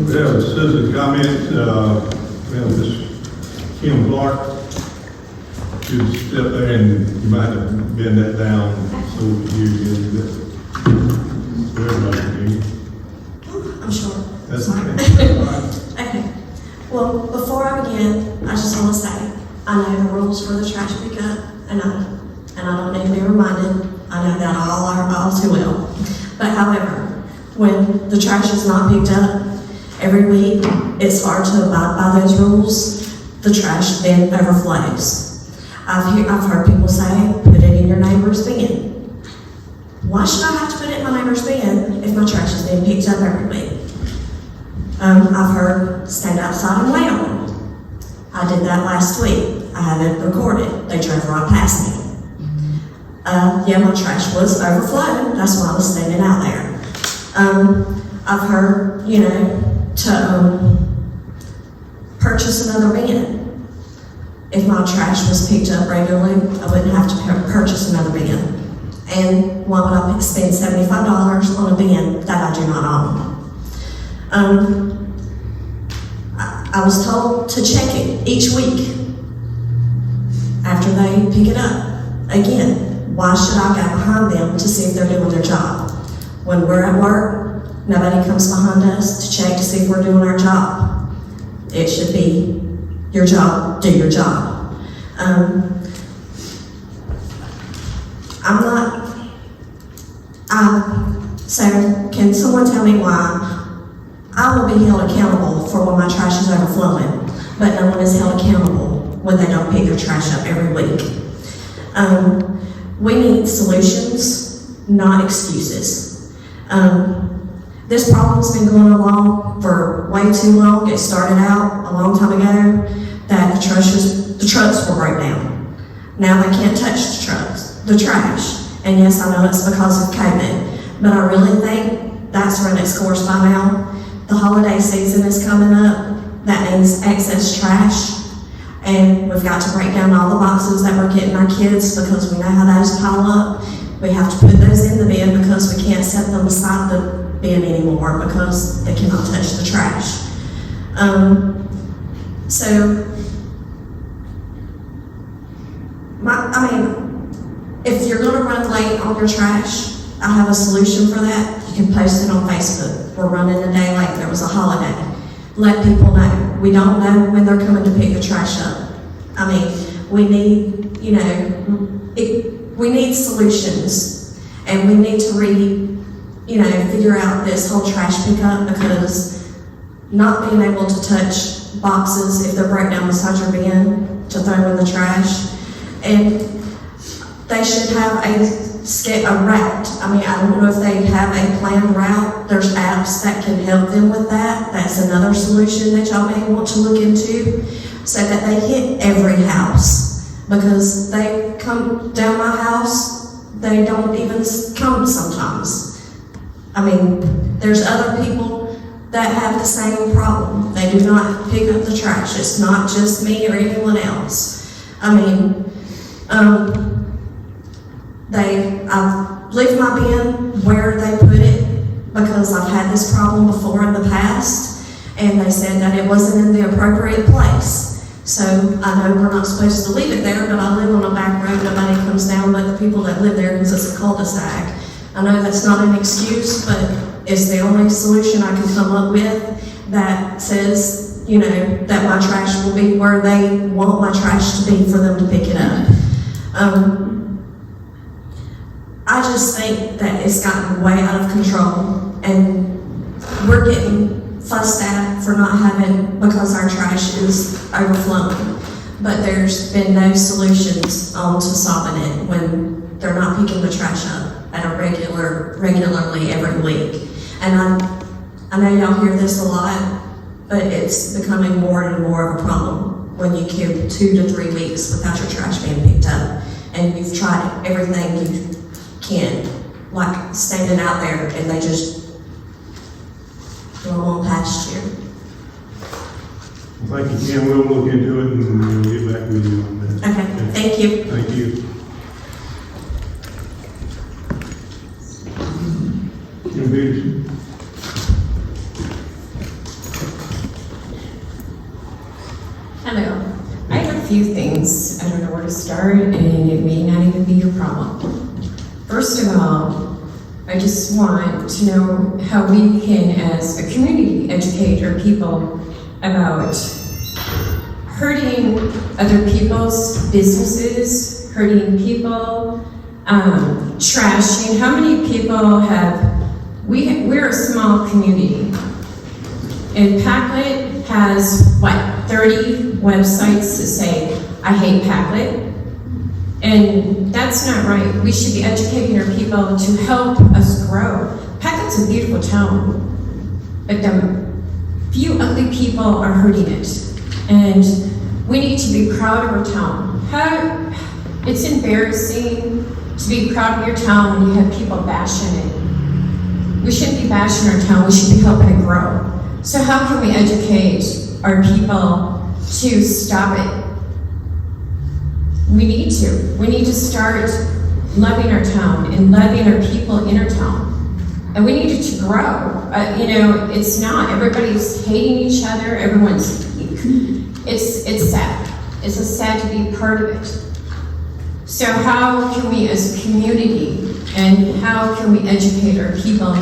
We have a citizen comment, we have Ms. Kim Clark. You step there and you might have bend that down so you so everybody can hear you. I'm sure. That's fine. Okay. Well, before I begin, I just want to say, I know the rules for the trash pickup, and I don't need to be reminded. I know that all too well. But however, when the trash is not picked up every week, it's hard to abide by those rules. The trash then overflows. I've heard people say, put it in your neighbor's bin. Why should I have to put it in my neighbor's bin if my trash is being picked up every week? I've heard stand outside and wait on it. I did that last week. I have it recorded. They drove right past me. Yeah, my trash was overflowing. That's why I was standing out there. I've heard, to purchase another bin. If my trash was picked up regularly, I wouldn't have to purchase another bin. And why would I spend $75 on a bin that I do not own? I was told to check it each week after they pick it up. Again, why should I go behind them to see if they're doing their job? When we're at work, nobody comes behind us to check to see if we're doing our job. It should be your job, do your job. So can someone tell me why I will be held accountable for when my trash is overflowing, but no one is held accountable when they don't pick their trash up every week? We need solutions, not excuses. This problem's been going along for way too long. It started out a long time ago that the trucks were broke down. Now they can't touch the trash. And yes, I know it's because of COVID, but I really think that's run its course by now. The holiday season is coming up. That means excess trash. And we've got to break down all the boxes that we're getting our kids because we know how those pile up. We have to put those in the bin because we can't set them beside the bin anymore because they cannot touch the trash. If you're gonna run late on your trash, I have a solution for that. You can post it on Facebook. We're running a day late, there was a holiday. Let people know. We don't know when they're coming to pick the trash up. We need, we need solutions, and we need to figure out this whole trash pickup, because not being able to touch boxes if they're broke down beside your bin to throw in the trash, and they should have a route. I don't know if they have a planned route. There's apps that can help them with that. That's another solution that y'all may want to look into, so that they hit every house, because they come down my house, they don't even come sometimes. There's other people that have the same problem. They do not pick up the trash. It's not just me or anyone else. I've left my bin where they put it because I've had this problem before in the past, and they said that it wasn't in the appropriate place. So I know we're not supposed to leave it there, but I live on a back road. Nobody comes down but the people that live there because it's a cul-de-sac. I know that's not an excuse, but it's the only solution I can come up with that says, that my trash will be where they want my trash to be for them to pick it up. I just think that it's gotten way out of control, and we're getting fussed at for not having, because our trash is overflowing. But there's been no solutions to solving it when they're not picking the trash up at a regularly every week. And I know y'all hear this a lot, but it's becoming more and more of a problem when you go 2 to 3 weeks without your trash being picked up, and you've tried everything you can, like standing out there, and they just go on past you. Well, thank you, Kim. We'll look into it and we'll get back with you on that. Okay, thank you. Thank you. Kim Peterson. few things. I don't know where to start, and it may not even be your problem. First of all, I just want to know how we can, as a community, educate our people about hurting other people's businesses, hurting people, trashing. How many people have, we're a small community, and Pacolet has, 30 websites that say, I hate Pacolet, and that's not right. We should be educating our people to help us grow. Pacolet's a beautiful town, but the few ugly people are hurting it, and we need to be proud of our town. It's embarrassing to be proud of your town when you have people bashing it. We shouldn't be bashing our town, we should be helping it grow. So how can we educate our people to stop it? We need to start loving our town and loving our people in our town. And we need it to grow. It's not, everybody's hating each other, it's sad. It's sad to be part of it. So how can we as a community, and how can we educate our people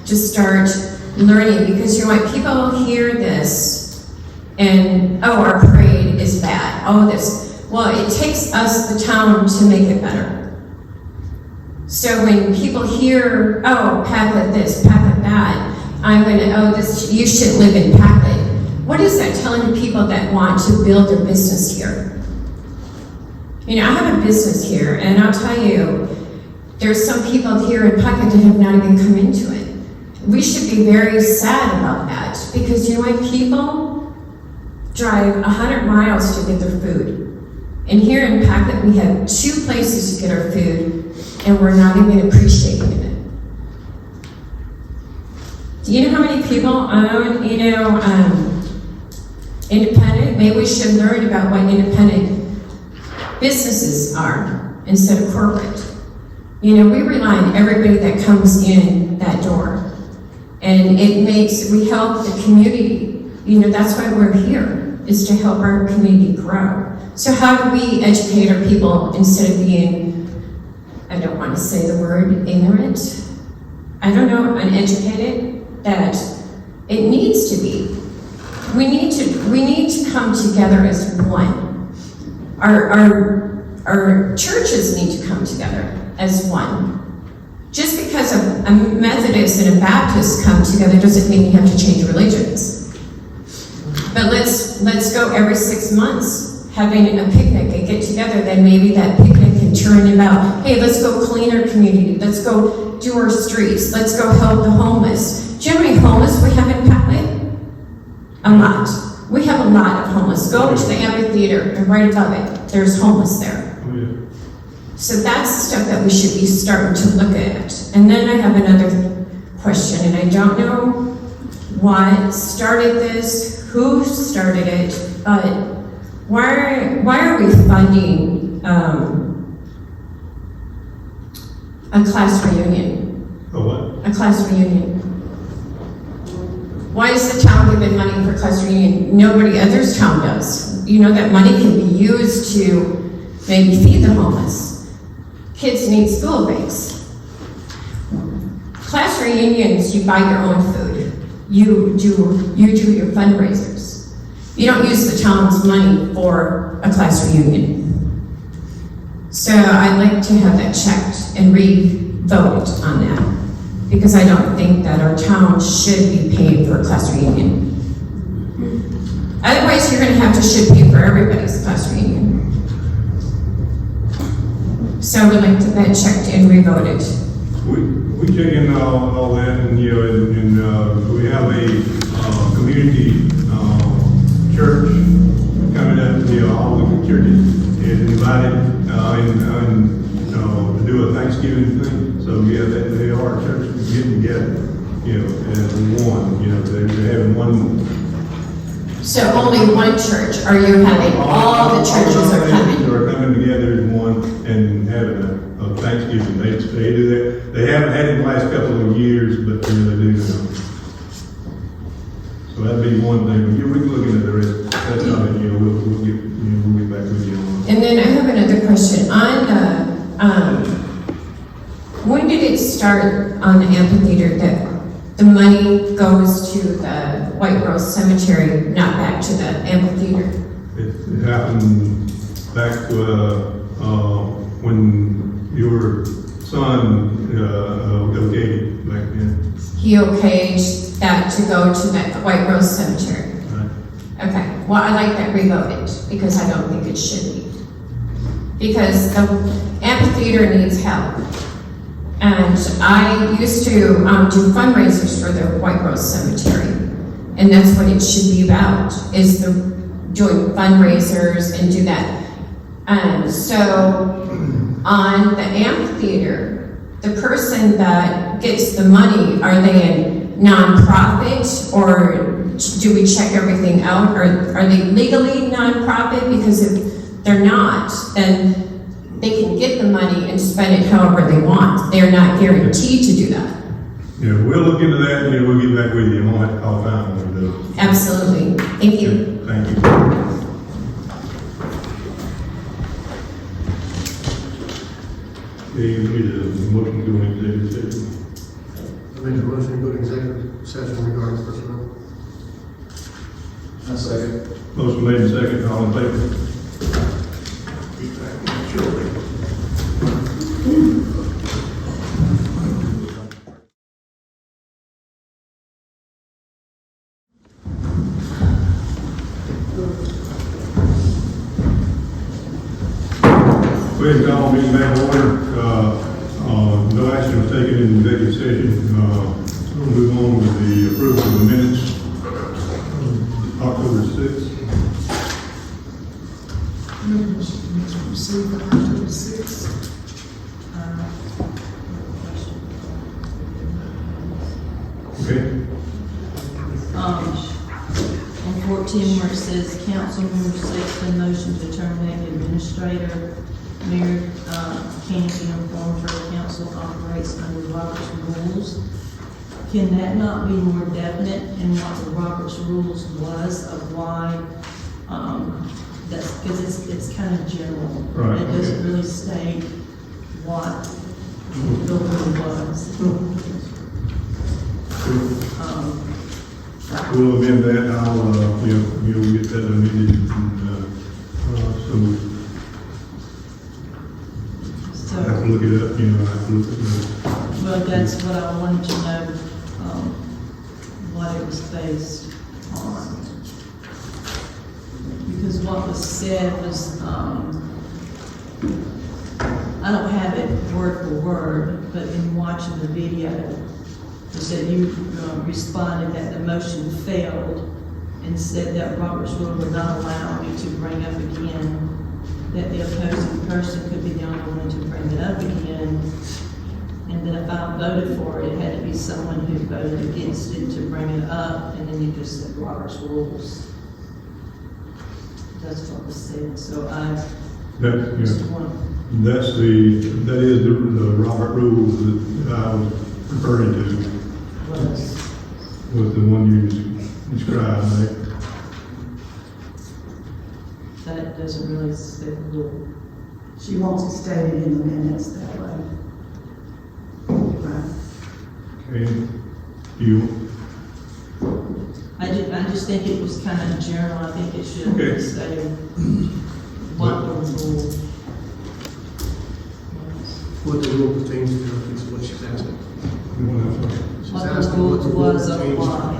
to start learning? Because people hear this and, oh, our parade is bad, oh, this. Well, it takes us, the town, to make it better. So when people hear, oh, Pacolet this, Pacolet that, you shouldn't live in Pacolet. What is that telling people that want to build their business here? I have a business here, and I'll tell you, there's some people here in Pacolet that have not even come into it. We should be very sad about that, because people drive 100 miles to get their food. And here in Pacolet, we have 2 places to get our food, and we're not even appreciating it. Do you know how many people own, independent? Maybe we should learn about what independent businesses are instead of corporate. We rely on everybody that comes in that door. And we help the community. That's why we're here, is to help our community grow. So how do we educate our people instead of being, I don't want to say the word ignorant, uneducated, that it needs to be. We need to come together as one. Our churches need to come together as one. Just because a Methodist and a Baptist come together doesn't mean you have to change religions. But let's go every 6 months having a picnic and get together. Then maybe that picnic can turn about, hey, let's go clean our community. Let's go do our streets. Let's go help the homeless. Do you know how many homeless we have in Pacolet? A lot. We have a lot of homeless. Go to the amphitheater and right above it, there's homeless there. Oh, yeah. So that's the stuff that we should be starting to look at. And then I have another question, and I don't know what started this, who started it, but why are we funding a class reunion? A what? A class reunion. Why is the town giving money for class reunion? Nobody other's town does. That money can be used to maybe feed the homeless. Kids need school bags. Class reunions, you buy your own food. You do your fundraisers. You don't use the town's money for a class reunion. So I'd like to have that checked and re-voted on that, because I don't think that our town should be paying for a class reunion. Otherwise, you're going to should pay for everybody's class reunion. So we'd like to have that checked and re-voted. We check in all that, and we have a community church coming up. All the churches is invited to do a Thanksgiving thing. So they are churches getting together, as one. They're having one. So only one church, or you're having all the churches are coming? Are coming together as one and having a Thanksgiving. They do that. They haven't had it in the last couple of years, but they do now. So that'd be one thing, but we can look into the rest, that's not it, we'll get back with you on it. And then I have another question. On the, when did it start on the amphitheater that the money goes to the White Rose Cemetery, not back to the amphitheater? It happened back, when your son, okayed it back then. He okayed that to go to the White Rose Cemetery. Right. Okay, well, I like that revoted, because I don't think it should be. Because the amphitheater needs help. And I used to do fundraisers for the White Rose Cemetery. And that's what it should be about, is doing fundraisers and do that. And so on the amphitheater, the person that gets the money, are they a nonprofit, or do we check everything out? Are they legally nonprofit? Because if they're not, then they can get the money and spend it however they want. They're not guaranteed to do that. Yeah, we'll look into that, and we'll get back with you, and I'll find one of those. Absolutely. Thank you. Thank you. Okay, we need a motion to go into executive session. I make a motion to go to executive session regarding personnel. I second. Motion made and second, all in favor? Go ahead and call meeting back to order. No action was taken in executive session. We'll move on with the approval of the minutes. October 6th. Received on October 6th. Okay. On 14 where it says Councilwoman Sexton motion to terminate the administrator, Mayor Camby informed her council operates under Robert's rules. Can that not be more definite in what the Robert's rules was of why, that's, because it's kind of general. Right, It doesn't okay. really state what the rule was. We'll amend that, and I'll, we'll get that amended, and, so I have to look it up, I have to look at the. Well, that's what I wanted to know, what it was based on. Because what was said was, I don't have it word for word, but in watching the video, it said you responded that the motion failed and said that Robert's rule would not allow me to bring up again that the opposing person could be the only one to bring it up again, and that if I voted for it, it had to be someone who voted against it to bring it up, and then you just said Robert's rules. That's what was said, so I just want. That is the Robert rules that I was referring to, was the one you described, right? That doesn't really say the rule. She wants it stated in the minutes that way. Right. Okay, you, I just think it was kind of general. I think it should Okay. have stated what the rule was. What the rule pertains to, is what she's asking. She's What the asking rule what the rule was of pertains to. why.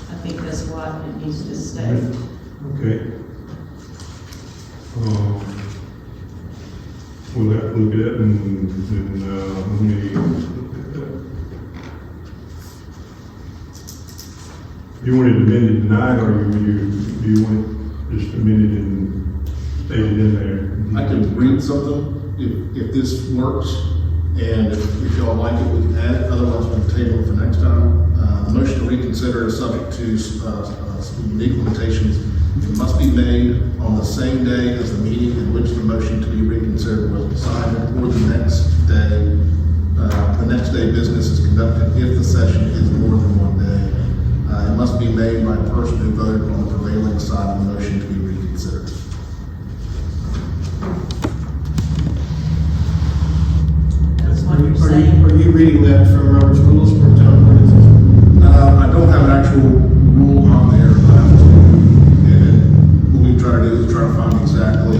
I think that's what it needs to state. okay. We'll have to look at it and let me look at that. You want it amended tonight, or do you want it just amended and stated in there? I can read something if this works, and if y'all like it, we can add it. Otherwise, we'll table it for next time. The motion to reconsider is subject to some unique limitations. It must be made on the same day as the meeting in which the motion to be reconsidered was decided, or the next day. The next day business is conducted if the session is more than one day. It must be made by a person who voted on the prevailing side of the motion to be reconsidered. That's what you're saying. Are you reading that from Robert's Rules or town ordinances? I don't have an actual rule on there, and what we try to do is try to find exactly,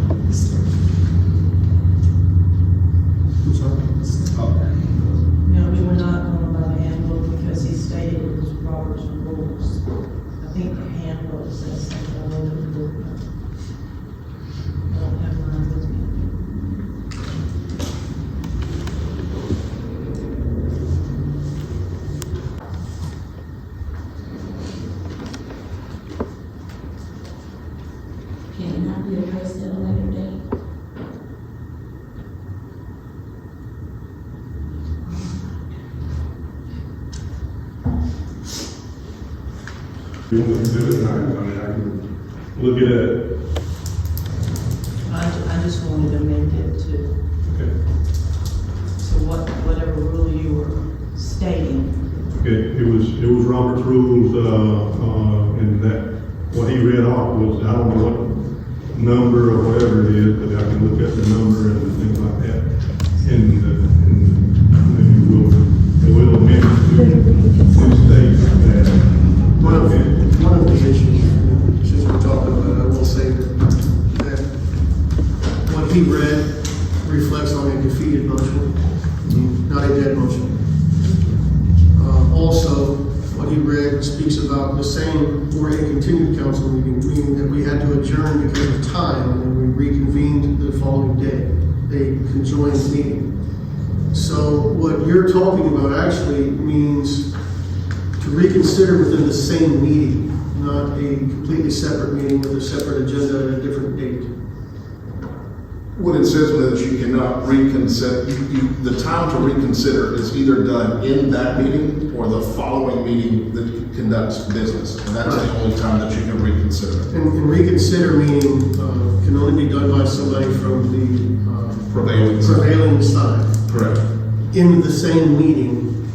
I'm sorry. No, we were not going by the handbook because he stated it was Robert's rules. I think the handbook says something a little bit different. I don't have mine with me. Can it not be addressed at a later date? You want to do it, I can look at it. I just wanted to amend it to, Okay. so whatever rule you were stating. Okay, it was Robert's rules, and that, what he read off was, I don't know what number or whatever it is, but I can look at the number and things like that. And we'll amend it to state that. One of the issues, since we're talking about it, I will say that what he read reflects on a defeated motion, not a dead motion. Also, what he read speaks about the same or a continued council meeting, meaning that we had to adjourn because of time, and then we reconvened the following day, a conjoined meeting. So what you're talking about actually means to reconsider within the same meeting, not a completely separate meeting with a separate agenda at a different date. what it says is that you cannot reconsider, the time to reconsider is either done in that meeting or the following meeting that conducts business. And that's the only time that you can reconsider. And reconsider meaning, can only be done by somebody from the prevailing side. Correct. In the same meeting.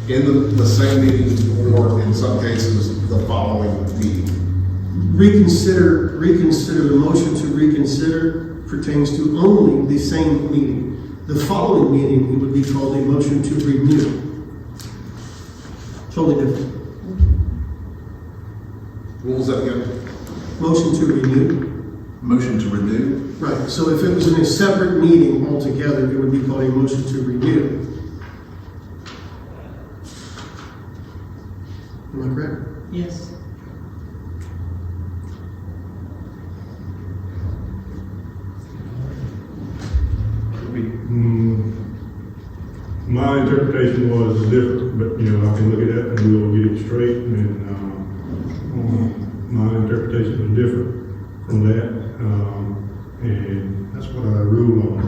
In the same meeting, or in some cases, the following meeting. Reconsider, the motion to reconsider pertains to only the same meeting. The following meeting, it would be called a motion to renew. Totally different. What was that again? Motion to renew. Motion to renew? Right, so if it was in a separate meeting altogether, it would be called a motion to renew. Am I correct? Yes. My interpretation was different, but, you know, I can look at that and we'll get it straight, and, my interpretation was different from that, and that's what I ruled on.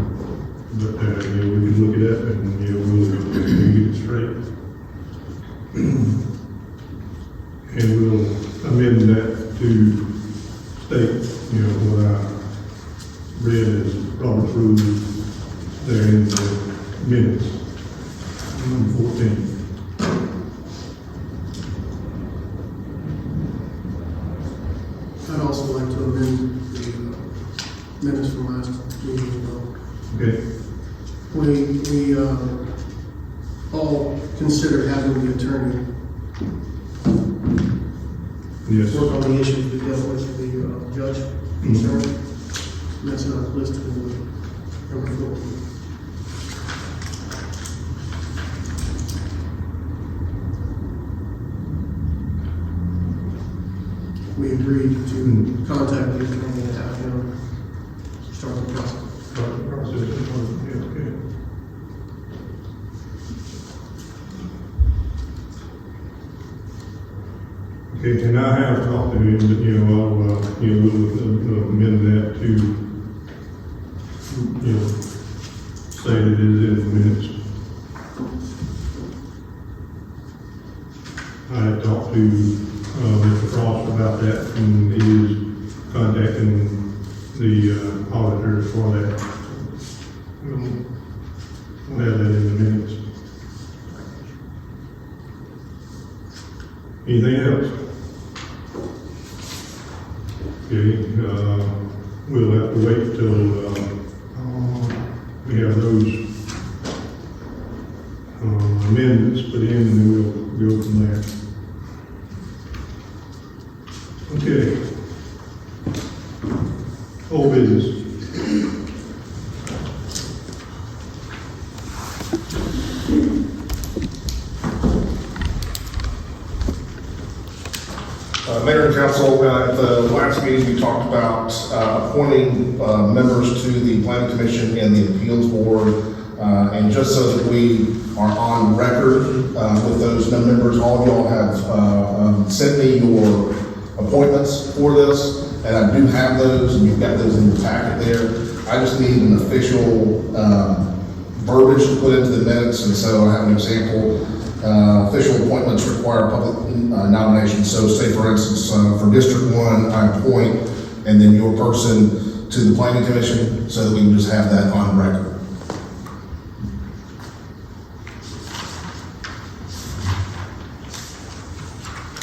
But, you know, we can look at that and, you know, we'll get it straight. And we'll amend that to state, you know, what I read as Robert's rules there in the minutes. Number 14. I'd also like to amend the minutes from last meeting as well. Okay. We all consider having the attorney Yes. work on the issues we dealt with the judge concerned. And that's not listed in the number 14. We agreed to contact the attorney and have him start the process. Okay. Okay, and I have talked to him, but, you know, I'll, you know, we'll amend that to, you know, say that it is in the minutes. I had talked to, Mr. Frost about that, and he is contacting the auditors for that. We'll have that in the minutes. Anything else? Okay, we'll have to wait till, we have those amendments put in, and then we'll go from there. Okay. Whole business. Mayor and Council, at the last meeting, we talked about appointing members to the Planning Commission and the Appeals Board. And just so that we are on record with those members, all of y'all have sent me your appointments for this, and I do have those, and you've got those in your packet there. I just need an official verbiage to put into the minutes, and so I have an example. Official appointments require public nomination. So say for instance, for District 1, I appoint, and then your person to the Planning Commission, so that we can just have that on record.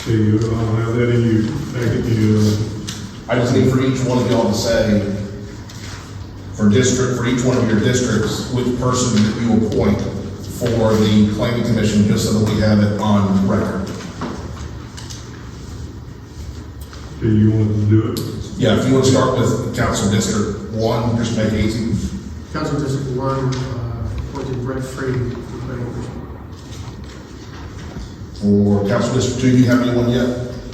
Okay, I'll have that in your packet. I just need for each one of y'all to say, for each one of your districts, which person that you appoint for the Planning Commission, just so that we have it on record. Do you want to do it? Yeah, if you want to start with Council District 1, just make it easy. Council District 1, appointed Brett Frady to the Planning Commission. For Council District 2, do you have anyone yet?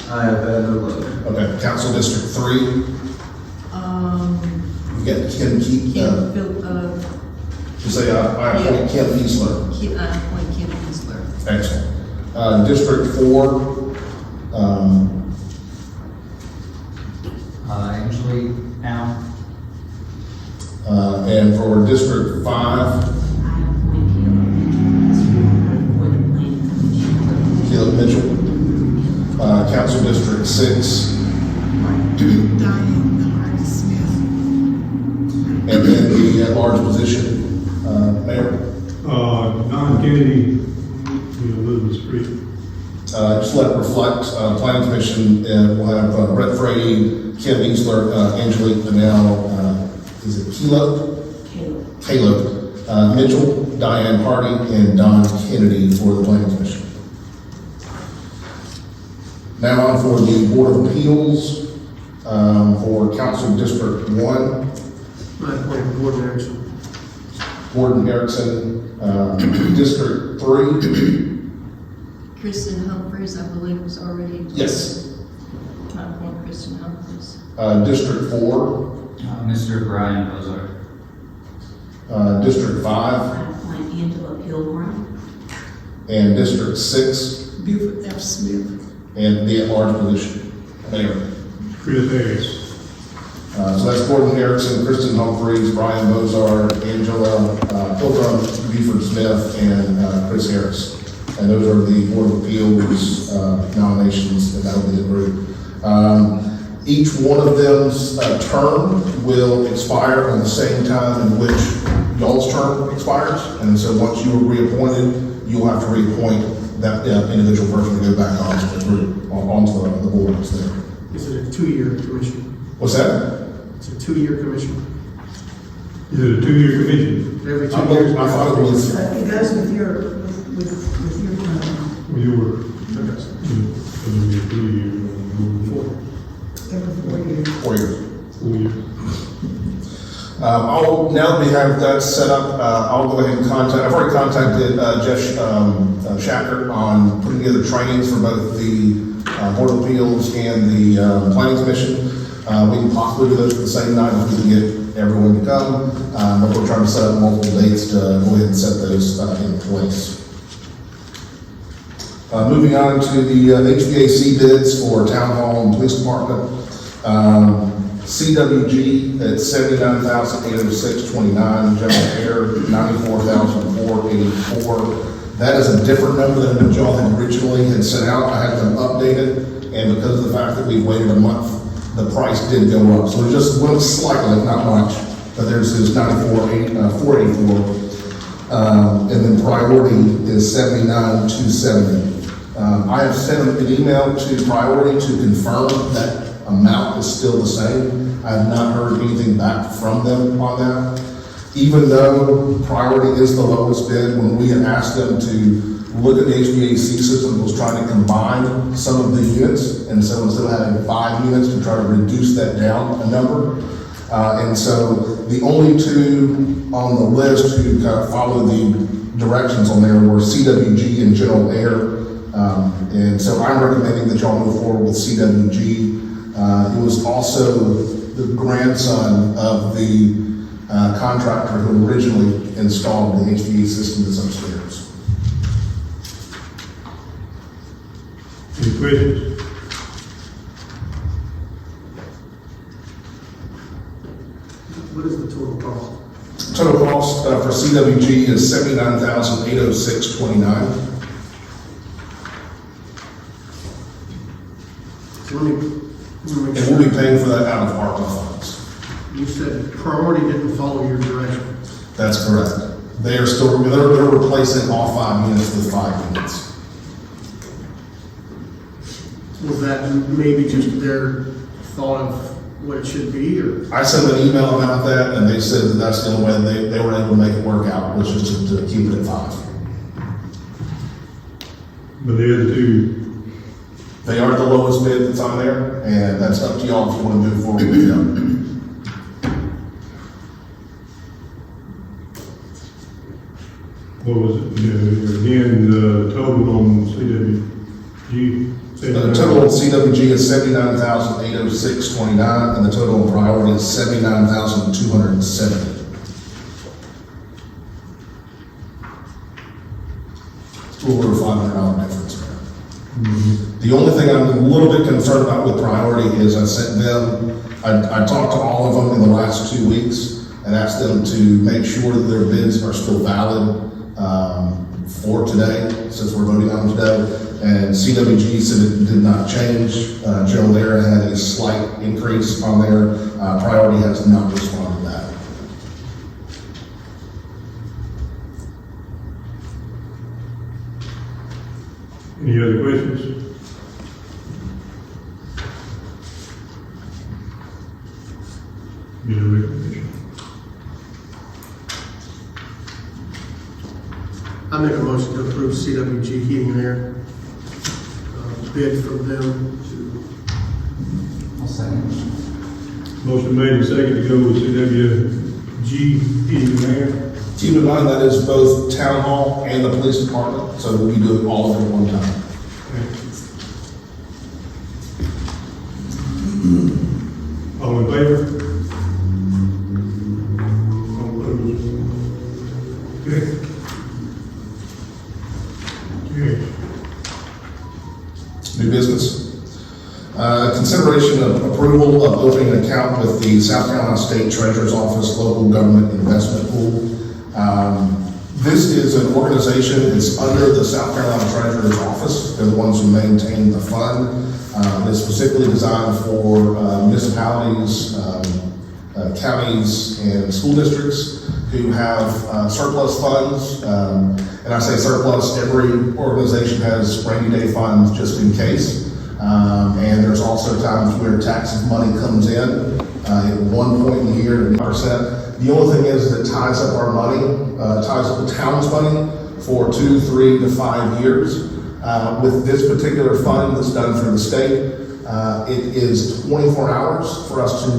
I have had no luck. Okay, Council District 3, you got Kim just say I appoint Kim Kiesler. I appoint Kim Kiesler. Excellent. District 4, Angeli now. and for District 5, Caleb Mitchell. Council District 6, and then the at-large position, Mayor. Don Kennedy, Elizabeth Street. Just let it reflect, Planning Commission, we'll have Brett Frady, Kim Easler, Angelique Donnell, is it Caleb Mitchell, Diane Hardy, and Don Kennedy for the Planning Commission. Now on for the Board of Appeals, for Council District 1, I appoint Gordon Erickson. Gordon Erickson, District 3, Kristen Humphries, I believe, was already. yes. I appoint Kristen Humphries. District 4, Mr. Brian Bozart. District 5, I appoint Angela Pilgrim. and District 6, Buford F. Smith. and the at-large position, Mayor. Chris Harris. So that's Gordon Erickson, Kristen Humphries, Brian Bozart, Angela Pilgrim, Buford Smith, and Chris Harris. And those are the Board of Appeals nominations that will be the group. Each one of them's term will expire on the same time in which y'all's term expires. And so once you are reappointed, you'll have to reappoint that individual person to go back onto the group, onto the boards there. Is it a 2-year commission? What's that? It's a 2-year commission. Is it a 2-year commission? Every 2 I years. thought it was, It goes with your, with your term. You were, Okay. it'll be a 3-year. Every 4 years. 4 years. 4 years. Now that we have that set up, I'll go ahead and I've already contacted Jeff Shacker on putting together trainings for both the Board of Appeals and the Planning Commission. We can possibly do those at the same night if we can get everyone to come, but we're trying to set up multiple dates to go ahead and set those in place. Moving on to the HVAC bids for Town Hall and Police Department. CWG at $79,806.29, General Air $94,484. That is a different number than what y'all had originally had sent out. I had them updated, and because of the fact that we've waited a month, the price did go up. So it just went slightly, not much, but there's this $94,484. And then priority is $79,270. I have sent an email to Priority to confirm that amount is still the same. I have not heard anything back from them on that. Even though Priority is the lowest bid, when we had asked them to look at the HVAC system, was trying to combine some of the units, and so instead of having 5 units, to try to reduce that down a number. And so the only two on the list who kind of followed the directions on there were CWG and General Air. And so I'm recommending that y'all move forward with CWG. It was also the grandson of the contractor who originally installed the HVAC system that's upstairs. Any questions? What is the total cost? Total cost for CWG is $79,806.29. So let me make And sure. we'll be paying for that out of ARPA funds. You said Priority didn't follow your direction. That's correct. They are still, they're replacing all 5 units with 5 units. Was that maybe just their thought of what it should be, or? I sent an email about that, and they said that that's the only way they were able to make it work out, was just to keep it at 5. But the other two, They are the lowest bid that's on there, and that's up to y'all if you want to move forward with them. what was it, again, the total on CWG? The total on CWG is $79,806.29, and the total on Priority is $79,270. It's a little over $500 difference there. The only thing I'm a little bit concerned about with Priority is I sent them, I talked to all of them in the last 2 weeks and asked them to make sure that their bids are still valid for today, since we're voting on them today. And CWG said it did not change. General Air had a slight increase on there. Priority has not responded to that. Any other questions? Need a recommendation? I make a motion to approve CWG Heating and Air, bid from them to. I'll second. Motion made and seconded to go with CWG Heating and Air. Keep in mind that is both town hall and the police department, so we do it all at one time. All in favor? All opposed? Okay. Okay. New business. Consideration of approval of opening an account with the South Carolina State Treasurer's Office Local Government Investment Pool. This is an organization, it's under the South Carolina Treasurer's Office. They're the ones who maintain the fund. It's specifically designed for municipalities, counties, and school districts who have surplus funds. And I say surplus, every organization has rainy day funds just in case. And there's also times where tax money comes in at one point in the year, 8%. The only thing is that it ties up our money, ties up the town's money for 2, 3 to 5 years. With this particular fund that's done through the state, it is 24 hours for us to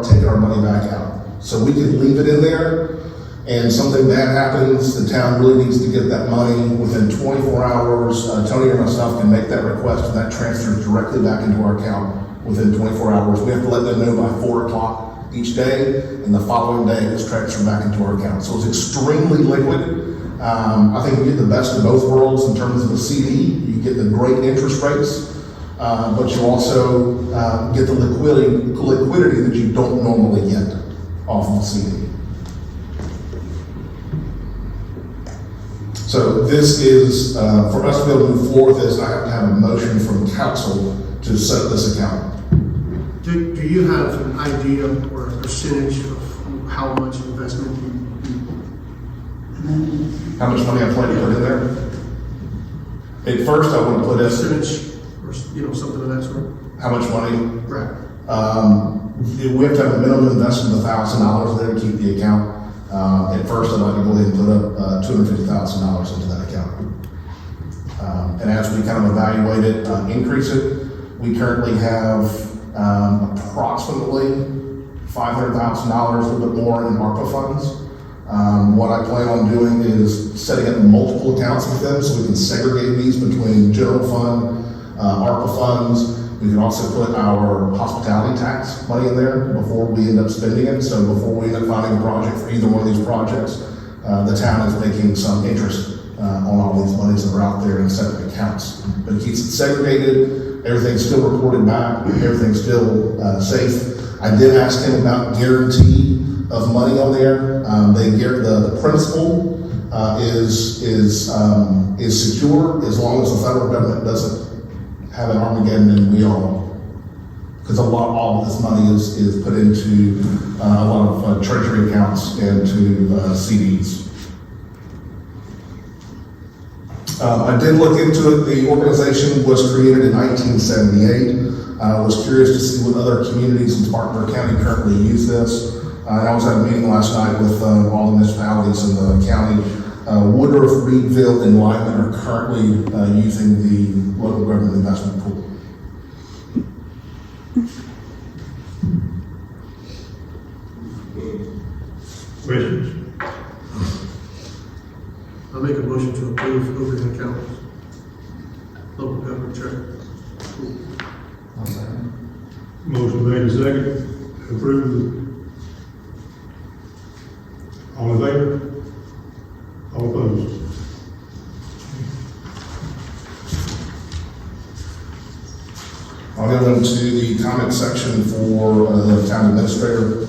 take our money back out. So we can leave it in there, and something bad happens, the town really needs to get that money within 24 hours. Tony or myself can make that request, and that transfers directly back into our account within 24 hours. We have to let them know by 4 o'clock each day, and the following day it's transferred back into our account. So it's extremely liquid. I think you get the best of both worlds in terms of a CD. You get the great interest rates, but you also get the liquidity that you don't normally get off of a CD. So this is, for us to be able to move forward with this, I have to have a motion from council to set this account. Do you have an idea or a percentage of how much investment you How much money I plan to put in there? At first, I want to put in Percentage, or, you know, something of that sort? how much money. Right. We have to have a minimum investment of $1,000 there to keep the account. At first, I'd like to go ahead and put up $250,000 into that account. And as we kind of evaluate it, increase it, we currently have approximately $500,000, a little bit more in ARPA funds. What I plan on doing is setting up multiple accounts with them so we can segregate these between general fund, ARPA funds. We can also put our hospitality tax money in there before we end up spending it. So before we end up finding a project for either one of these projects, the town is making some interest on all these monies that are out there in separate accounts. But it keeps it segregated, everything's still reported back, everything's still safe. I did ask him about guarantee of money on there. The principal is secure as long as the federal government doesn't have an Armageddon and we all, because all of this money is put into a lot of treasury accounts and to CDs. I did look into it. The organization was created in 1978. I was curious to see what other communities in Spartanburg County currently use this. I was at a meeting last night with all the municipalities in the county. Woodruff, Reedville, and Lyman are currently using the local government investment pool. Questions? I'll make a motion to approve overhead accounts. Local government check. I'll second. Motion made and second, approve. All in favor? All opposed? I'll go into the comment section for the town administrator.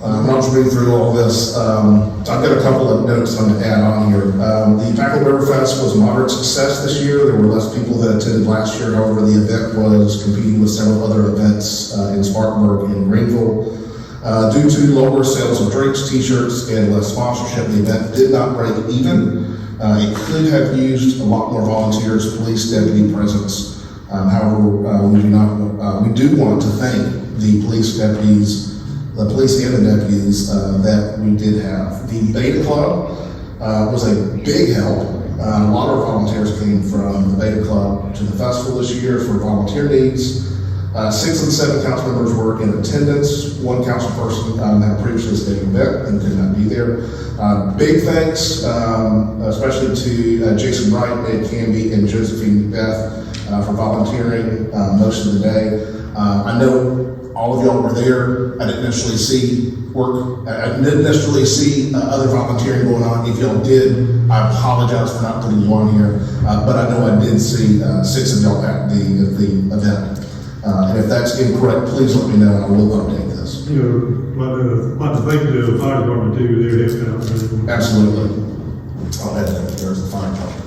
I'll just read through all this. I've got a couple of notes I'm going to add on here. The Pacolet River Fest was a moderate success this year. There were less people that attended last year. However, the event was competing with several other events in Spartanburg and Greenville. Due to lower sales of drinks, t-shirts, and less sponsorship, the event did not break even. It could have used a lot more volunteers, police, deputy presence. However, we do want to thank the police deputies, the police and the deputies that we did have. The Beta Club was a big help. A lot of volunteers came from the Beta Club to the festival this year for volunteer needs. 6 and 7 council members were in attendance. One council person had previously stayed an event and could not be there. Big thanks, especially to Jason Wright, Mayor Camby, and Josephine Beth for volunteering most of the day. I know all of y'all were there. I didn't necessarily see work. I didn't necessarily see other volunteering going on. If y'all did, I apologize for not putting you on here. But I know I did see 6 of y'all at the event. And if that's incorrect, please let me know and I will update this. You know, like to thank the fire department too, they're helping out. Absolutely. I'll add that. There's the fire department.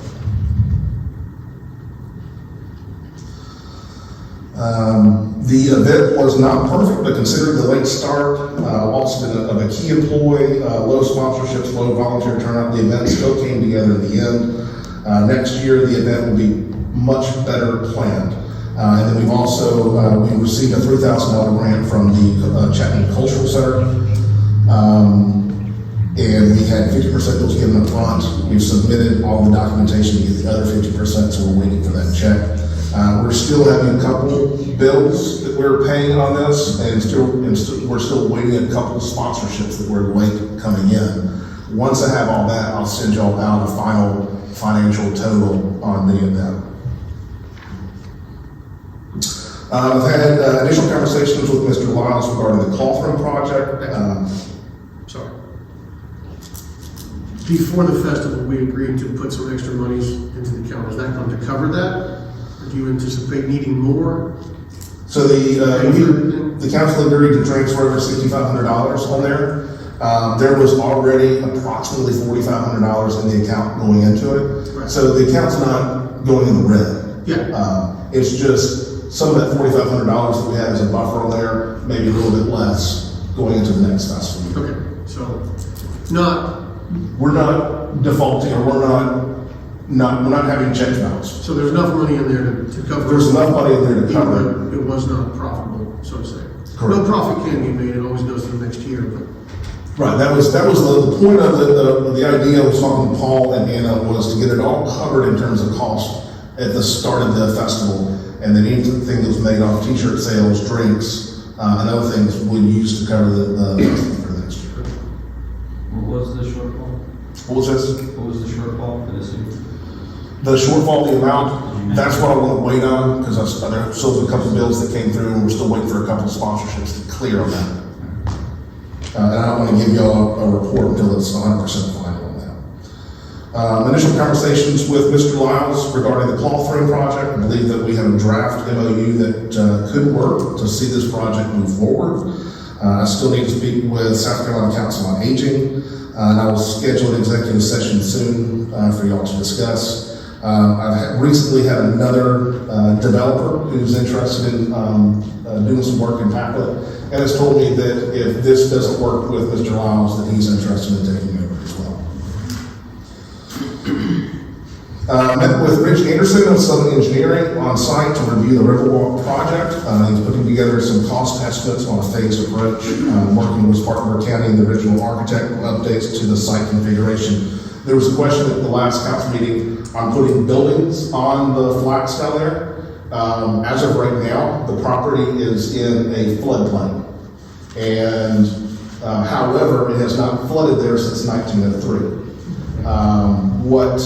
The event was not perfect, but considering the late start, also been a key employee, low sponsorships, low volunteer turnout, the event still came together in the end. Next year, the event will be much better planned. And then we've also, we received a $3,000 grant from the Chapman Cultural Center. And we had 50% that was given up front. We've submitted all the documentation to get the other 50%, so we're waiting for that check. We're still having a couple bills that we're paying on this, and we're still waiting a couple sponsorships that were late coming in. Once I have all that, I'll send y'all out a final financial total on the event. I've had initial conversations with Mr. Lyles regarding the Cawthorn project. Sorry. Before the festival, we agreed to put some extra monies into the account. Is that going to cover that? Or do you anticipate needing more? So the council agreed to transfer over $6,500 on there. There was already approximately $4,500 in the account going into it. Right. So the account's not going in the red. Yeah. It's just some of that $4,500 that we have as a buffer on there, maybe a little bit less going into the next festival. Okay, so We're not defaulting, or we're not we're not having check balance. So there's enough money in there to cover. There's enough money in there to cover it. It was not profitable, so to say. Correct. No profit can be made, it always goes to the next year, but. Right, that was the point of the idea I was talking to Paul and Anna was to get it all covered in terms of cost at the start of the festival. And then anything that was made off t-shirt sales, drinks, and other things would use to cover the festival for the next year. What was the shortfall? What was this? What was the shortfall for this year? The shortfall, the amount, that's what I want to wait on, because there still a couple of bills that came through, and we're still waiting for a couple of sponsorships to clear on that. And I don't want to give y'all a report until it's 100% final on that. Initial conversations with Mr. Lyles regarding the cloth frame project. I believe that we have a draft MOU that could work to see this project move forward. I still need to speak with South Carolina Council on Aging, and I will schedule an executive session soon for y'all to discuss. I've recently had another developer who's interested in doing some work in Pacolet, and has told me that if this doesn't work with Mr. Lyles, that he's interested in taking over as well. Met with Rich Anderson of Southern Engineering on site to review the Riverwalk Project. He's putting together some cost estimates on a phased approach, working with Spartanburg County, the original architect, on updates to the site configuration. There was a question at the last council meeting on putting buildings on the flats down there. As of right now, the property is in a floodplain. And however, it has not flooded there since 1903. What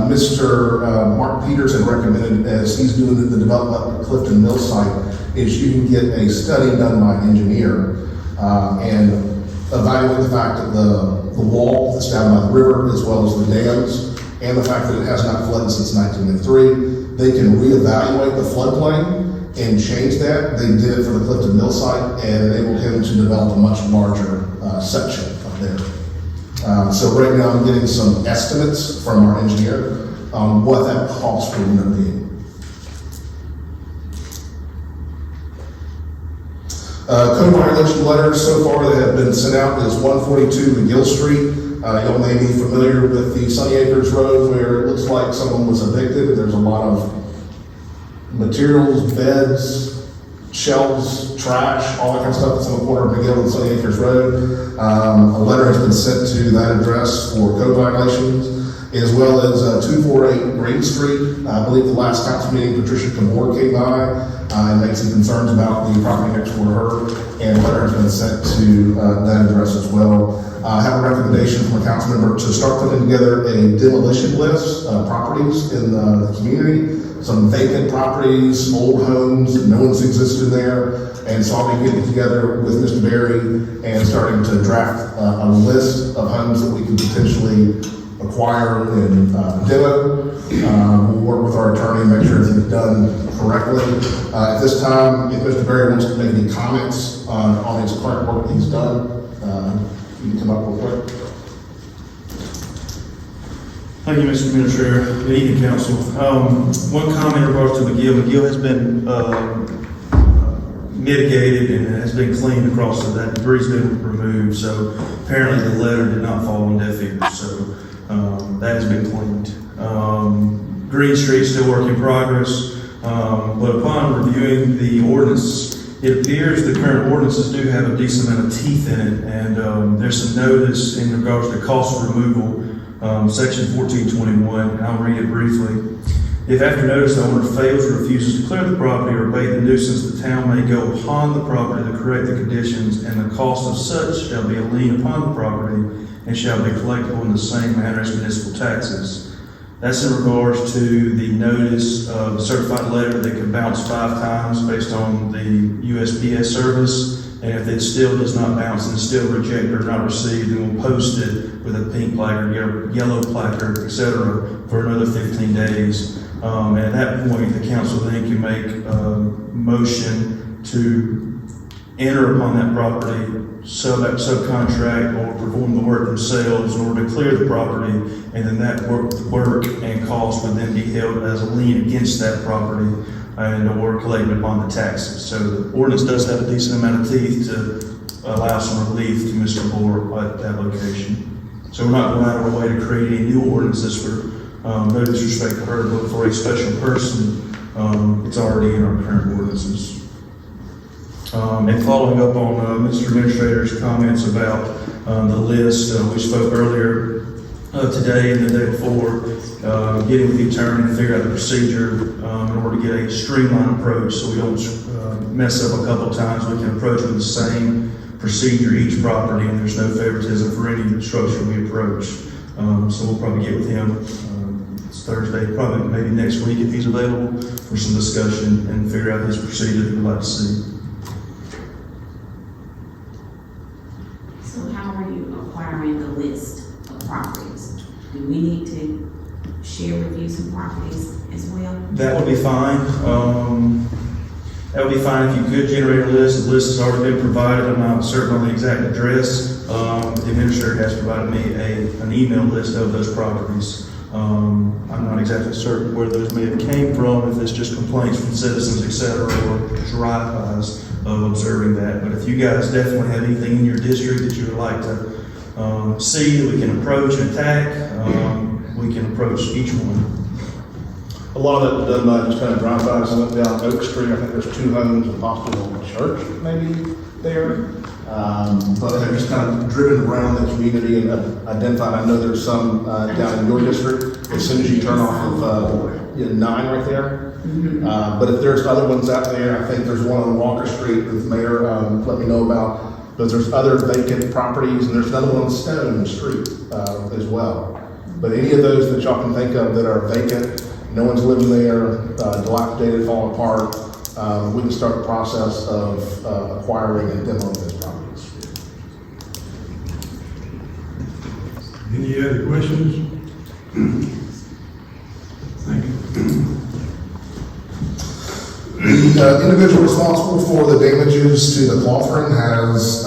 Mr. Mark Peterson recommended as he's doing the development at Clifton Mill site is you can get a study done by an engineer and evaluate the fact that the wall that's down by the river, as well as the dams, and the fact that it has not flooded since 1903, they can reevaluate the floodplain and change that. They did it for the Clifton Mill site and enabled him to develop a much larger section up there. So right now I'm getting some estimates from our engineer on what that cost would end up being. Code violation letters so far that have been sent out is 142 McGill Street. Y'all may be familiar with the Sunny Acres Road where it looks like someone was evicted. There's a lot of materials, beds, shelves, trash, all that kind of stuff that's on the corner of McGill and Sunny Acres Road. A letter has been sent to that address for code violations, as well as 248 Green Street. I believe the last council meeting, Patricia Camore came by and made some concerns about the property next door to her, and a letter has been sent to that address as well. I have a recommendation from a council member to start putting together a demolition list of properties in the community, some vacant properties, old homes, that no one's existed there. And so I'll be getting together with Mr. Berry and starting to draft a list of homes that we can potentially acquire and demo. We'll work with our attorney and make sure everything's done correctly. At this time, if Mr. Berry wants to make any comments on his current work that he's done, you can come up real quick. Thank you, Mr. Administrator. Good evening, Council. One comment in regards to McGill. McGill has been mitigated and has been cleaned across, so that debris has been removed. So apparently the letter did not fall on deaf ears, so that has been cleaned. Green Street still work in progress, but upon reviewing the ordinance, it appears the current ordinances do have a decent amount of teeth in it, and there's some notice in regards to cost of removal, section 1421, and I'll read it briefly. If after notice the owner fails or refuses to clear the property or abate the nuisance, the town may go upon the property to correct the conditions, and the cost of such shall be a lien upon the property and shall be collectible in the same manner as municipal taxes. That's in regards to the notice of certified letter that can bounce 5 times based on the USPS service. And if it still does not bounce and is still rejected or not received, then we'll post it with a pink placard, yellow placard, etc. for another 15 days. And at that point, the council then can make a motion to enter upon that property, subcontract or perform the work themselves in order to clear the property, and then that work and cost would then be held as a lien against that property and or collected upon the taxes. So the ordinance does have a decent amount of teeth to allow some relief to Mr. Moore at that location. So we're not going out of our way to create any new ordinances for no disrespect to her, but for a special person, it's already in our current ordinances. And following up on Mr. Administrator's comments about the list, we spoke earlier today and the day before, getting with the attorney to figure out the procedure in order to get a streamlined approach so we don't mess up a couple of times. We can approach with the same procedure each property, and there's no favoritism for any structure we approach. So we'll probably get with him it's Thursday, probably maybe next week if he's available, for some discussion and figure out his procedure that we'd like to see. So how are you acquiring the list of properties? Do we need to share with you some properties as well? That would be fine. That would be fine if you could generate a list. The list has already been provided. I'm not certain on the exact address. The administrator has provided me an email list of those properties. I'm not exactly certain where those may have came from, if it's just complaints from citizens, et cetera, or drive-bys of observing that. But if you guys definitely have anything in your district that you would like to see that we can approach and attack, we can approach each one. A lot of that done by just kind of drive-bys. I went down Oak Street, I think there's 2 homes and possibly a church maybe there. But they're just kind of driven around the community and identified. I know there's some down in your district, as soon as you turn off of 9 right there. But if there's other ones out there, I think there's one on Walker Street that the mayor let me know about. But there's other vacant properties, and there's another one on Stone Street as well. But any of those that y'all can think of that are vacant, no one's living there, dilapidated, falling apart, we can start the process of acquiring and demoing those properties. Any other questions? Thank you. The individual responsible for the damages to the Clawthorne has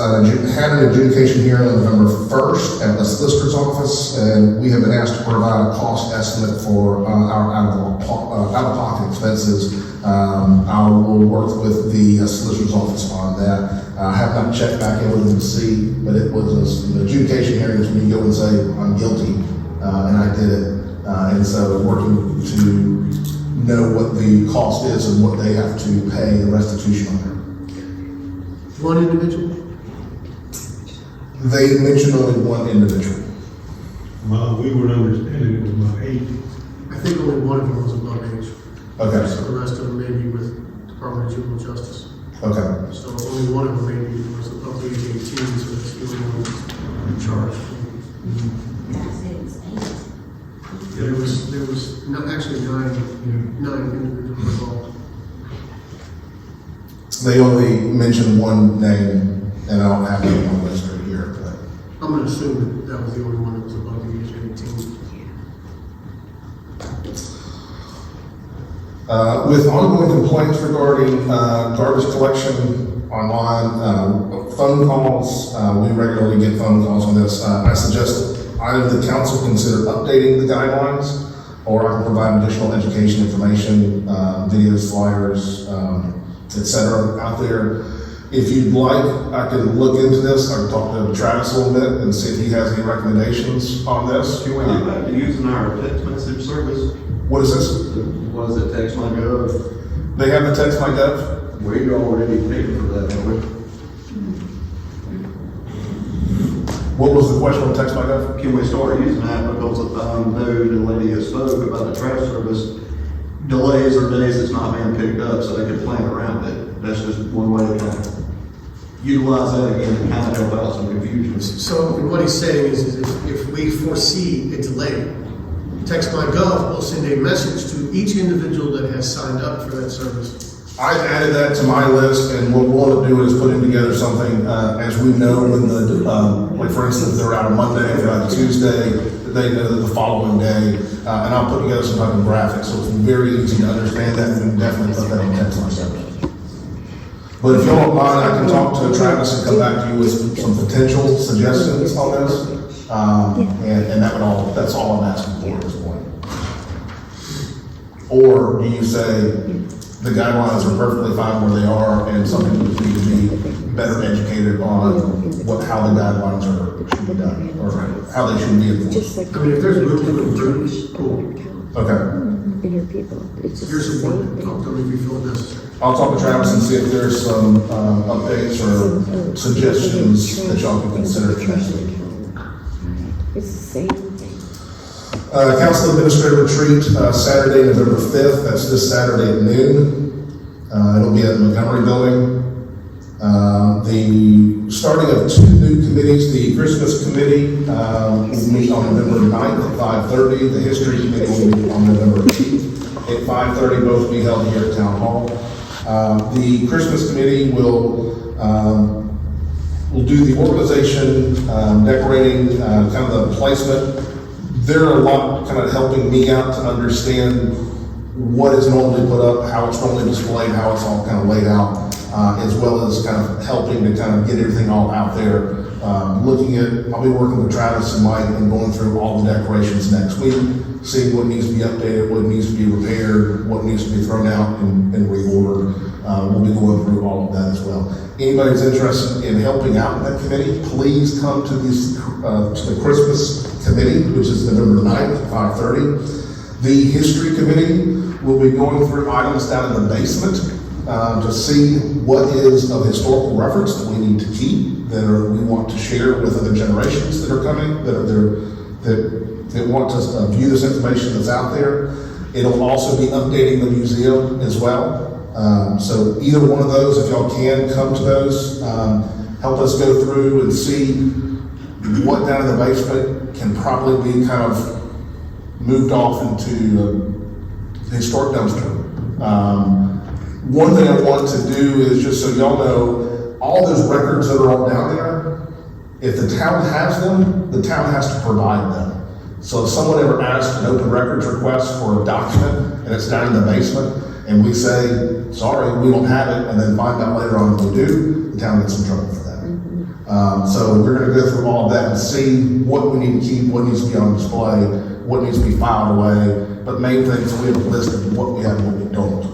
had an adjudication hearing on November 1st at the solicitor's office, and we have been asked to provide a cost estimate for our out-of-pocket expenses. I will work with the solicitor's office on that. I have not checked back in with them to see, but it was an adjudication hearing is when you go and say, I'm guilty, and I did it. And so working to know what the cost is and what they have to pay in restitution on there. One individual? They mentioned only one individual. Well, we were understanding it was about 8. I think only one of them was above age. Okay. So the rest of them may be with Department of Juvenile Justice. Okay. So only one of them maybe was above the age 18, so that's the only one that's charged. There was not actually nine individuals involved. They only mentioned one name, and I don't have that on the list right here, but. I'm gonna assume that was the only one that was above the age of 18. With ongoing complaints regarding garbage collection online, phone calls, we regularly get phone calls on this. I suggest either the council consider updating the guidelines, or I can provide additional education information, videos, flyers, etc. out there. If you'd like, I can look into this. I can talk to Travis a little bit and see if he has any recommendations on this. Can we get back to using our text message service? What is this? What is it, Text My Gov? They have the Text My Gov? We already paid for that, haven't we? What was the question on Text My Gov? Can we start using that because the lady has spoke about the trash service delays or days it's not being picked up, so they can plan around it. That's just one way to kind of utilize that again and kind of help out some confusion. So what he's saying is if we foresee a delay, Text My Gov will send a message to each individual that has signed up for that service. I've added that to my list, and what we'll want to do is putting together something, as we know when the, like for instance, if they're out on Monday, if they're out on Tuesday, they know that the following day, and I'll put together some type of graphic, so it's very easy to understand that, and we can definitely put that on text myself. But if you don't mind, I can talk to Travis and come back to you with some potential suggestions on this, and that's all I'm asking for at this point. Or do you say, the guidelines are perfectly fine where they are, and some people need to be better educated on how the guidelines should be done, or how they should be enforced. I mean, if there's room to improve, cool. Okay. Here's some work, talk to me if you feel necessary. I'll talk to Travis and see if there's some updates or suggestions that y'all can consider for next week. It's the same thing. Council Administrative Retreat, Saturday, November 5th. That's this Saturday at noon. It'll be at the Montgomery Building. The starting of 2 new committees. The Christmas Committee will meet on November 9th at 5:30. The History Committee will meet on November 8th at 5:30. Both will be held here at Town Hall. The Christmas Committee will do the organization, decorating, kind of the placement. They're a lot kind of helping me out to understand what is normally put up, how it's normally displayed, how it's all kind of laid out, as well as kind of helping to kind of get everything all out there. I'll be working with Travis and Mike and going through all the decorations next week, seeing what needs to be updated, what needs to be repaired, what needs to be thrown out and reordered. We'll be going through all of that as well. Anybody who's interested in helping out in that committee, please come to the Christmas Committee, which is November 9th at 5:30. The History Committee will be going through items down in the basement to see what is of historical reference that we need to keep, we want to share with other generations that are coming, that want to view this information that's out there. It'll also be updating the museum as well. So either one of those, if y'all can come to those, help us go through and see what down in the basement can probably be kind of moved off into the historic dumpster. One thing I want to do is, just so y'all know, all those records that are all down there, if the town has them, the town has to provide them. So if someone ever asks an open records request for a document and it's down in the basement, and we say, sorry, we don't have it, and then find out later on if we do, the town gets in trouble for that. So we're going to go through all of that and see what we need to keep, what needs to be on display, what needs to be filed away, but main thing is we have a list of what we have and what we don't.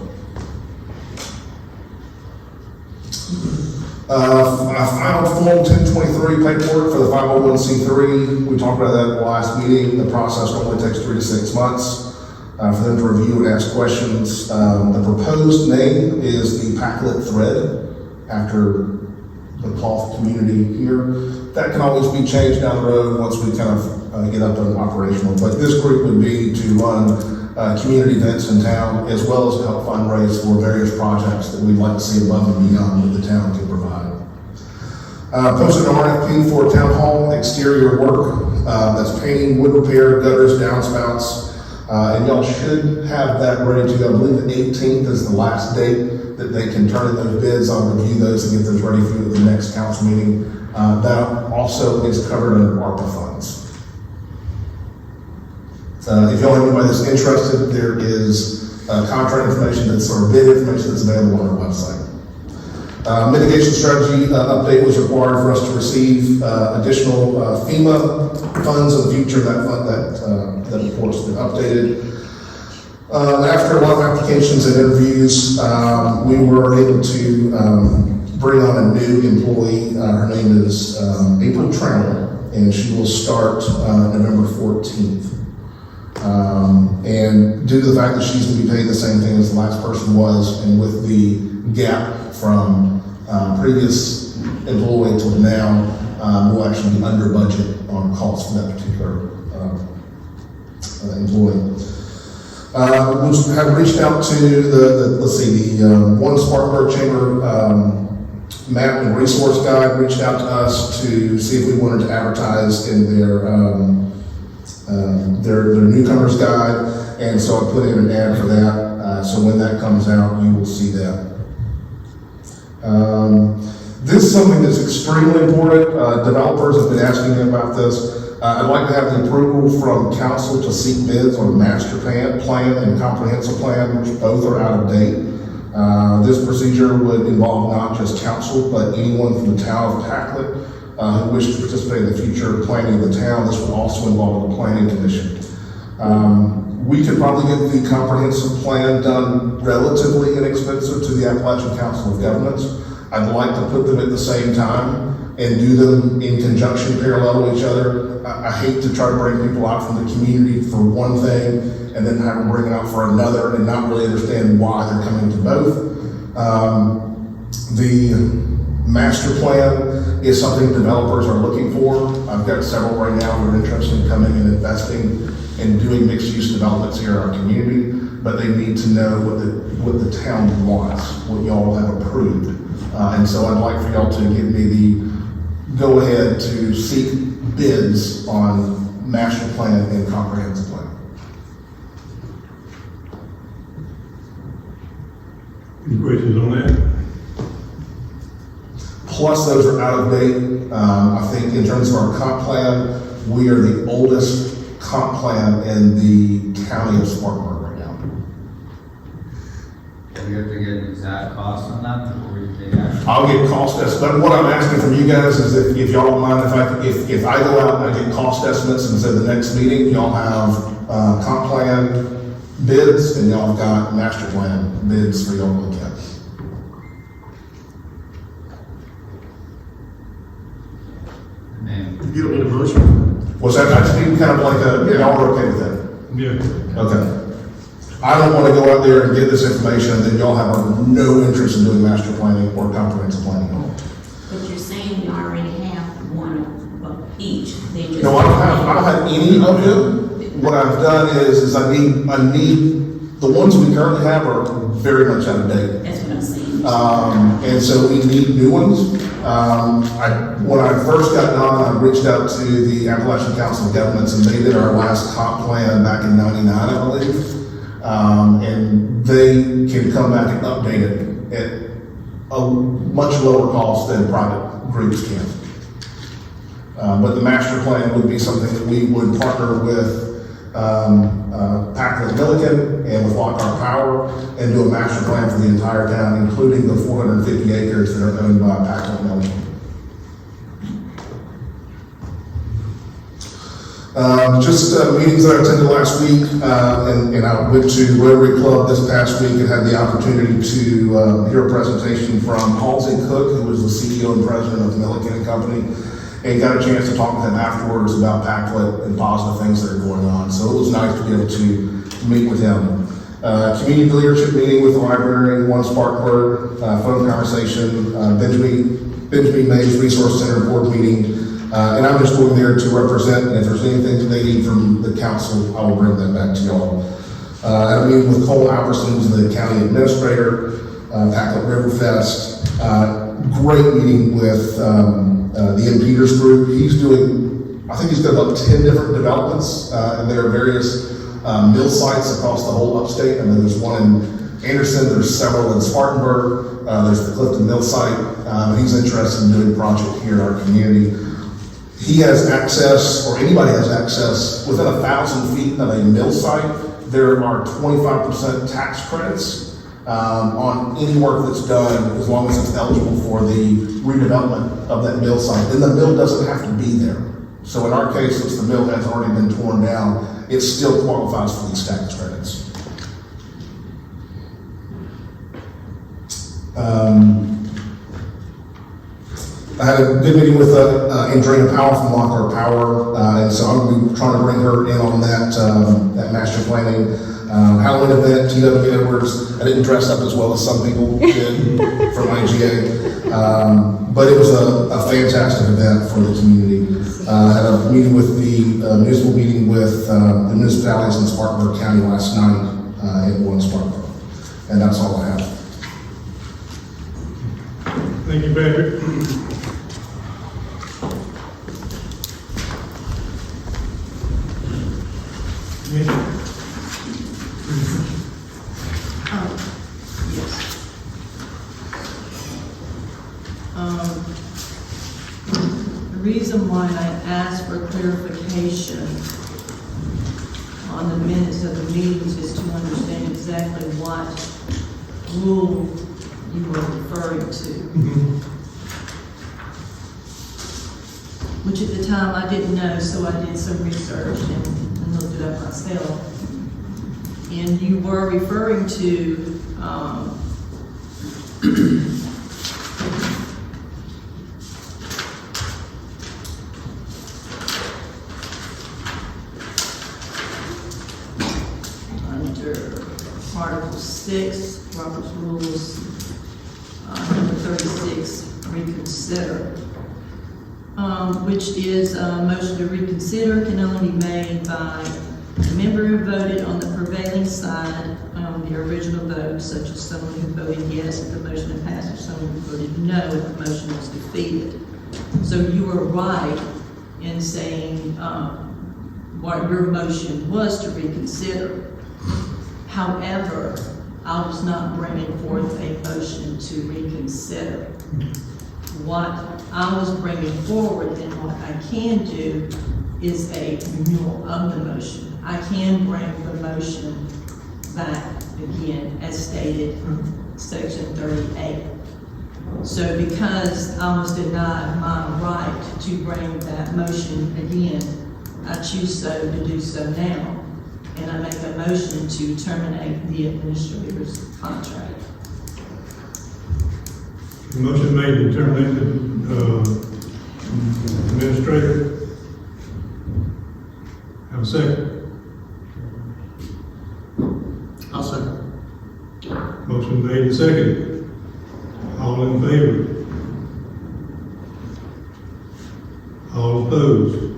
Final Form 1023 paperwork for the 501c3. We talked about that at the last meeting. The process normally takes 3 to 6 months for them to review and ask questions. The proposed name is the Pacolet Thread, after the cloth community here. That can always be changed down the road once we kind of get up and operational. But this group would be to run community events in town, as well as to help fundraise for various projects that we'd like to see above and beyond what the town can provide. Posted an RFP for town hall exterior work. That's painting, wood repair, gutters, downspouts. And y'all should have that ready to go. I believe the 18th is the last date that they can turn in those bids. I'll review those and get those ready for the next council meeting. That also is covered under ARPA funds. If y'all have anybody that's interested, there is contract information or bid information that's available on our website. Mitigation strategy update was required for us to receive additional FEMA funds in the future. That report's been updated. After a lot of applications and interviews, we were able to bring on a new employee. Her name is April Trammell, and she will start November 14th. And due to the fact that she's going to be paid the same thing as the last person was, and with the gap from previous employee to now, we'll actually be under budget on costs for that particular employee. We have reached out to the One Spartanburg Chamber map and resource guide reached out to us to see if we wanted to advertise in their Newcomers guide, and so I put in an ad for that. So when that comes out, you will see that. This is something that's extremely important. Developers have been asking me about this. I'd like to have the approval from council to seek bids on a master plan and comprehensive plan, which both are out of date. This procedure would involve not just council, but anyone from the town of Pacolet who wishes to participate in the future planning of the town. This would also involve the planning commission. We could probably get the comprehensive plan done relatively inexpensive to the Appalachian Council of Governments. I'd like to put them at the same time and do them in conjunction, parallel to each other. I hate to try to bring people out from the community for one thing and then have them bring it out for another and not really understand why they're coming to both. The master plan is something developers are looking for. I've got several right now who are interested in coming and investing and doing mixed-use developments here in our community, but they need to know what the town wants, what y'all have approved. And so I'd like for y'all to give me the go-ahead to seek bids on master plan and comprehensive plan. Any questions on that? Plus, those are out of date. I think in terms of our comp plan, we are the oldest comp plan in the county of Spartanburg right now. Do you have to get an exact cost on that before you take action? I'll get cost estimates, but what I'm asking from you guys is if y'all don't mind if I go out and I get cost estimates and say the next meeting, y'all have comp plan bids and y'all have got master plan bids for y'all to look at. You don't need a motion. Was that, I just need kind of like y'all are okay with that? Yeah. Okay. I don't want to go out there and get this information and then y'all have no interest in doing master planning or comprehensive planning. But you're saying you already have one of each. No, I don't have any of them. What I've done is I need, the ones we currently have are very much out of date. That's what I'm saying. And so we need new ones. When I first got on, I reached out to the Appalachian Council of Governments and they did our last comp plan back in '99, I believe. And they can come back and update it at a much lower cost than private groups can. But the master plan would be something that we would partner with Pacolet Milliken and with Lockhart Power and do a master plan for the entire town, including the 450 acres that are owned by Pacolet Milliken. Meetings that I attended last week, and I went to Rotary Club this past week and had the opportunity to hear a presentation from Halsey Cook, who was the CEO and president of Milliken and Company, and got a chance to talk with him afterwards about Pacolet and positive things that are going on. So it was nice to be able to meet with him. Community leadership meeting with the library, one Spartanburg, phone conversation, Benjamin Mays Resource Center board meeting. And I'm just going there to represent, and if there's anything that they need from the council, I will bring that back to y'all. I'm meeting with Cole Alberson, who's the county administrator, Pacolet River Fest. Great meeting with the M. Peters group. He's doing, I think he's got about 10 different developments, and there are various mill sites across the whole upstate. And then there's one in Anderson, there's several in Spartanburg, there's the Clifton Mill site. He's interested in doing a project here in our community. He has access, or anybody has access, within 1,000 feet of a mill site, there are 25% tax credits on any work that's done as long as it's eligible for the redevelopment of that mill site. Then the mill doesn't have to be there. So in our case, since the mill has already been torn down, it still qualifies for these tax credits. I had a good meeting with Andrea Powell from Lockhart Power, and so I'm going to be trying to bring her in on that master planning. Halloween event, T.W. Edwards. I didn't dress up as well as some people did from IGA, but it was a fantastic event for the community. I had a meeting with the municipal meeting with the municipalities in Spartanburg County last night in one Spartanburg, and that's all I have. Thank you, Patrick. Yes. The reason why I asked for clarification on the minutes of the meetings is to understand exactly what rule you were referring to. Which at the time I didn't know, so I did some research and looked it up myself. And you were referring to, under Article 6, Robert's Rules, number 36, reconsider, which is a motion to reconsider can only be made by a member who voted on the prevailing side on the original vote, such as someone who voted yes if the motion had passed, or someone who voted no if the motion was defeated. So you were right in saying what your motion was to reconsider. However, I was not bringing forth a motion to reconsider. What I was bringing forward and what I can do is a renewal of the motion. I can bring the motion back again as stated in section 38. So because I was denied my right to bring that motion again, I choose to do so now. And I make a motion to terminate the administrator's contract. Motion made to terminate the administrator. Have a second. I'll second. Motion made and seconded. All in favor? All opposed?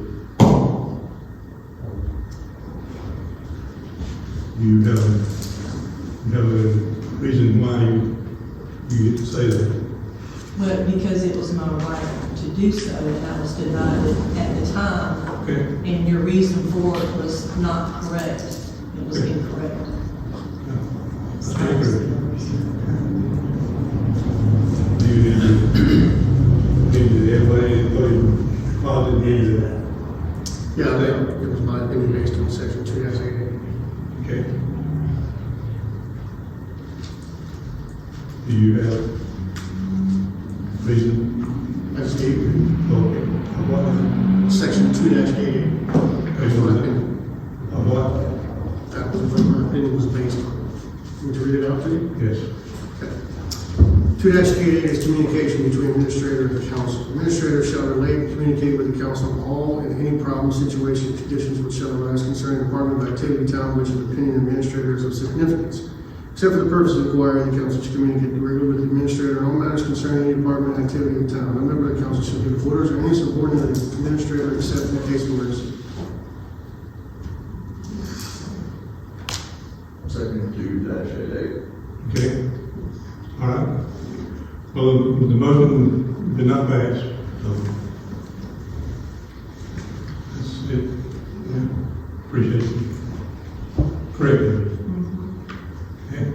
You have a reason why you get to say that. Well, because it was my right to do so, and I was denied it at the time. Okay. And your reason for it was not correct. It was incorrect. That's correct. Do you need to everybody closet need that? Yeah, it was my opinion based on section 2-88. Okay. Do you have reason? I just gave you Okay. What? section 2-88. That's my opinion. Of what? That was what my opinion was based on. Want me to read it out to you? Yes. Okay. 2-88 is communication between administrator and the council. Administrator shall relate and communicate with the council on all and any problem, situation, conditions which shall arise concerning department of activity, town, which in the opinion of the administrator is of significance. Except for the purpose of inquiry, the council should communicate directly with the administrator on all matters concerning any department and activity of the town. No member of the council shall give orders or any subordinate of the administrator except in the case of emergency. Second 2-88. Okay. All right. Well, the motion did not pass. So that's it. Yeah. Appreciate you correcting me. Okay.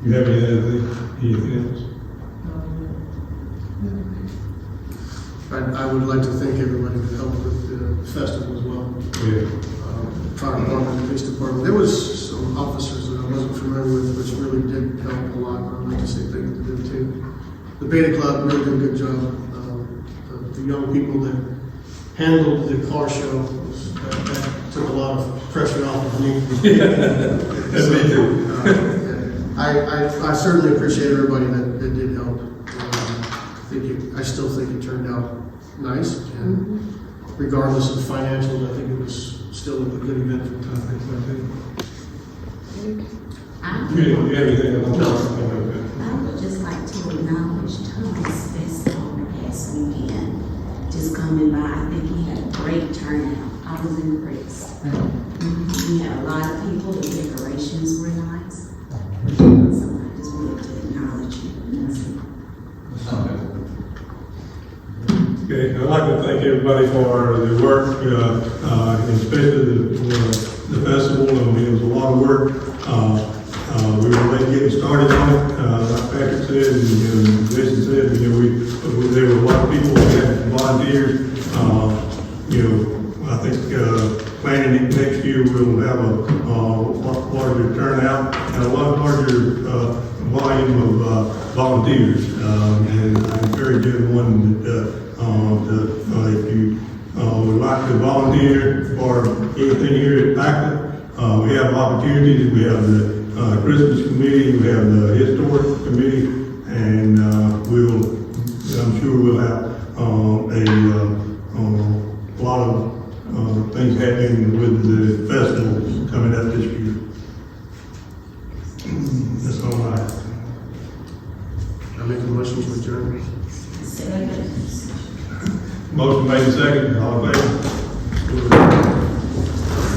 You have anything else? I would like to thank everybody that helped with the festival as well. Yeah. Fire department, police department. There was some officers that I wasn't familiar with, which really did help a lot. I'd like to say thank you to them too. The Beta Club really did a good job. The young people that handled the car show, that took a lot of pressure off of me. That's me too. I certainly appreciate everybody that did help. I still think it turned out nice, and regardless of the financials, I think it was still a good event for the time. I You have anything else? I would just like to acknowledge Tony's festival on the past weekend. Just coming by, I think he had a great turnout. I was impressed. We had a lot of people, the decorations were nice. So I just wanted to acknowledge you. Okay, I'd like to thank everybody for their work, especially the festival. I mean, it was a lot of work. We were late getting started on it. Like Patrick said, and Jason said, there were a lot of people who had volunteers. I think planning it next year we'll have a lot larger turnout and a lot larger volume of volunteers. And I encourage everyone that if you would like to volunteer for anything here at Pacolet, We have opportunities, we have the Christmas committee, we have the historic committee, and I'm sure we'll have a lot of things happening with the festival coming up this year. That's all I have. I make a motion to adjourn. Second. Motion made second, all in favor?